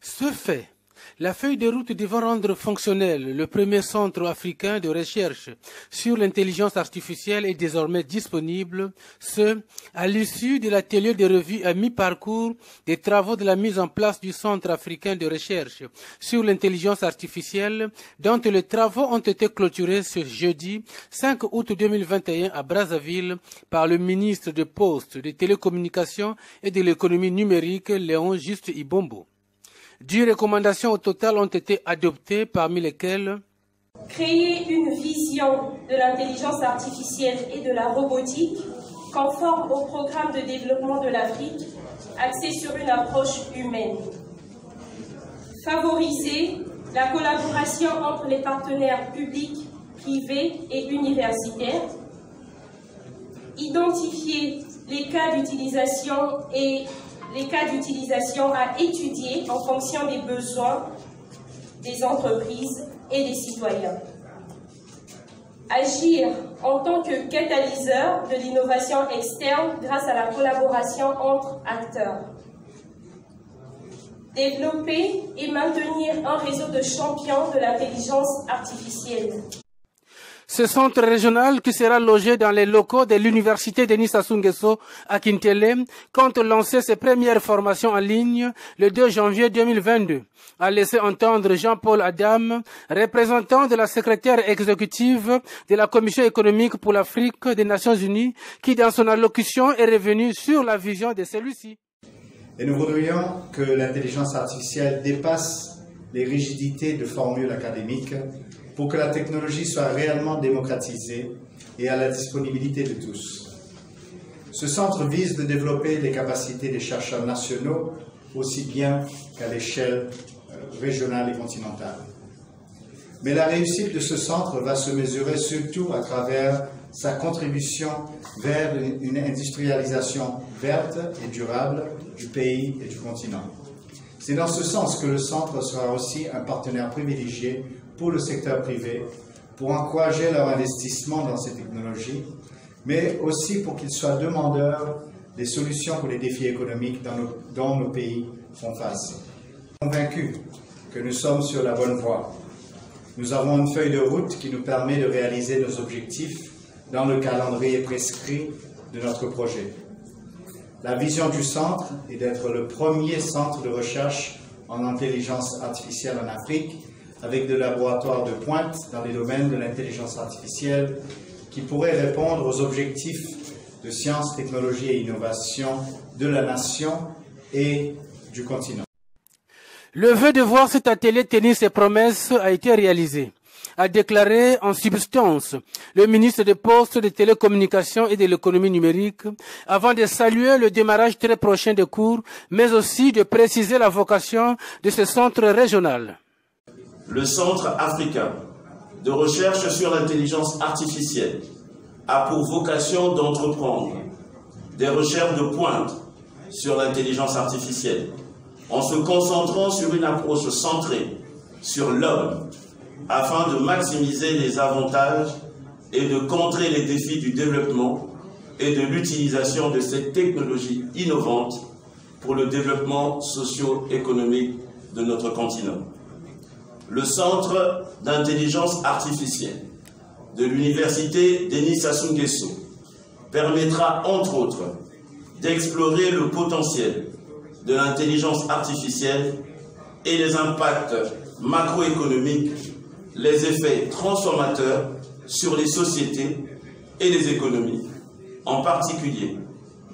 Ce fait, la feuille de route devant rendre fonctionnel le premier centre africain de recherche sur l'intelligence artificielle est désormais disponible, ce, à l'issue de l'atelier de revue à mi-parcours des travaux de la mise en place du centre africain de recherche sur l'intelligence artificielle, dont les travaux ont été clôturés ce jeudi 5 août 2021 à Brazzaville par le ministre des Postes, des Télécommunications et de l'économie numérique, Léon Juste Ibombo. 10 recommandations au total ont été adoptées, parmi lesquelles créer une vision de l'intelligence artificielle et de la robotique conforme au programme de développement de l'Afrique, axé sur une approche humaine. Favoriser la collaboration entre les partenaires publics, privés et universitaires. Identifier les cas d'utilisation et les cas d'utilisation à étudier en fonction des besoins des entreprises et des citoyens. Agir en tant que catalyseur de l'innovation externe grâce à la collaboration entre acteurs. Développer et maintenir un réseau de champions de l'intelligence artificielle. Ce centre régional, qui sera logé dans les locaux de l'université Denis Sassou Nguesso à Kintele, compte lancer ses premières formations en ligne le 2 janvier 2022, a laissé entendre Jean-Paul Adam, représentant de la secrétaire exécutive de la Commission économique pour l'Afrique des Nations Unies, qui dans son allocution est revenu sur la vision de celui-ci. Et nous voudrions que l'intelligence artificielle dépasse les rigidités de formules académiques pour que la technologie soit réellement démocratisée et à la disponibilité de tous. Ce centre vise de développer les capacités des chercheurs nationaux aussi bien qu'à l'échelle régionale et continentale. Mais la réussite de ce centre va se mesurer surtout à travers sa contribution vers une industrialisation verte et durable du pays et du continent. C'est dans ce sens que le centre sera aussi un partenaire privilégié pour le secteur privé, pour encourager leur investissement dans ces technologies, mais aussi pour qu'ils soient demandeurs des solutions pour les défis économiques dont nos pays font face. Convaincus que nous sommes sur la bonne voie. Nous avons une feuille de route qui nous permet de réaliser nos objectifs dans le calendrier prescrit de notre projet. La vision du centre est d'être le premier centre de recherche en intelligence artificielle en Afrique, avec des laboratoires de pointe dans les domaines de l'intelligence artificielle qui pourraient répondre aux objectifs de sciences, technologie et innovation de la nation et du continent. Le vœu de voir cet atelier tenir ses promesses a été réalisé, a déclaré en substance le ministre des Postes, des Télécommunications et de l'économie numérique, avant de saluer le démarrage très prochain des cours, mais aussi de préciser la vocation de ce centre régional. Le Centre africain de recherche sur l'intelligence artificielle a pour vocation d'entreprendre des recherches de pointe sur l'intelligence artificielle en se concentrant sur une approche centrée sur l'homme afin de maximiser les avantages et de contrer les défis du développement et de l'utilisation de cette technologie innovante pour le développement socio-économique de notre continent. Le Centre d'intelligence artificielle de l'université Denis Sassou Nguesso permettra, entre autres, d'explorer le potentiel de l'intelligence artificielle et les impacts macroéconomiques, les effets transformateurs sur les sociétés et les économies, en particulier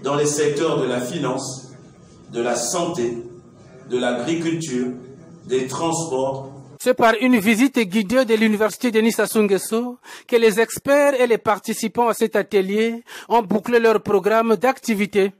dans les secteurs de la finance, de la santé, de l'agriculture, des transports. C'est par une visite guidée de l'université Denis Sassou Nguesso que les experts et les participants à cet atelier ont bouclé leur programme d'activité.